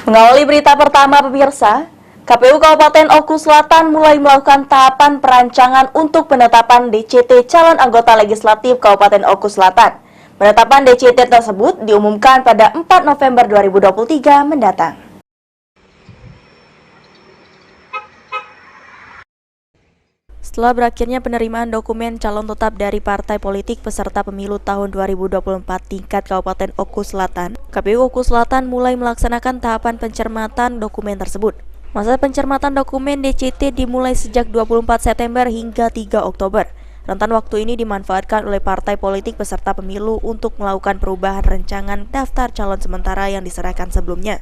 Mengawali berita pertama pemirsa, KPU Kabupaten Oku Selatan mulai melakukan tahapan perancangan untuk penetapan DCT calon anggota legislatif Kabupaten Oku Selatan. Penetapan DCT tersebut diumumkan pada 4 November 2023 mendatang. Setelah berakhirnya penerimaan dokumen calon tetap dari partai politik peserta pemilu tahun 2024 tingkat Kabupaten Oku Selatan, KPU Oku Selatan mulai melaksanakan tahapan pencermatan dokumen tersebut. Masa pencermatan dokumen DCT dimulai sejak 24 September hingga 3 Oktober. Rentan waktu ini dimanfaatkan oleh partai politik peserta pemilu untuk melakukan perubahan rancangan daftar calon sementara yang diserahkan sebelumnya.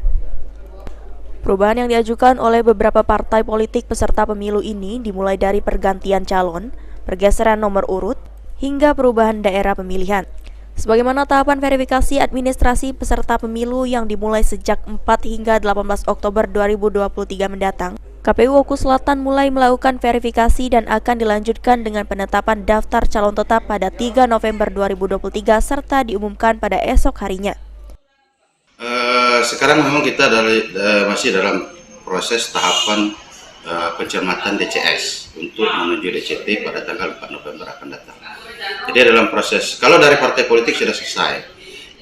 Perubahan yang diajukan oleh beberapa partai politik peserta pemilu ini dimulai dari pergantian calon, pergeseran nomor urut, hingga perubahan daerah pemilihan. Sebagaimana tahapan verifikasi administrasi peserta pemilu yang dimulai sejak 4 hingga 18 Oktober 2023 mendatang, KPU Oku Selatan mulai melakukan verifikasi dan akan dilanjutkan dengan penetapan daftar calon tetap pada 3 November 2023 serta diumumkan pada esok harinya. Sekarang memang kita masih dalam proses tahapan pencermatan DCS untuk menuju DCT pada tanggal 4 November akan datang. Jadi dalam proses, kalau dari partai politik sudah selesai,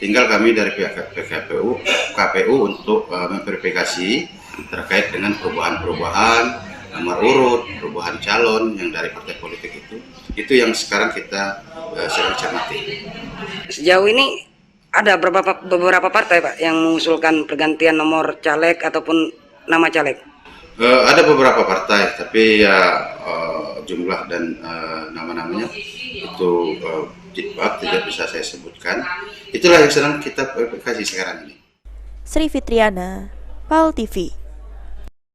tinggal kami dari pihak KPU untuk memverifikasi terkait dengan perubahan-perubahan nomor urut, perubahan calon yang dari partai politik itu yang sekarang kita sedang cermati. Sejauh ini ada beberapa partai Pak yang mengusulkan pergantian nomor caleg ataupun nama caleg. Ada beberapa partai, tapi ya jumlah dan nama-namanya itu tidak bisa saya sebutkan. Itulah yang sedang kita verifikasi sekarang ini. Sri Fitriana, PAL TV.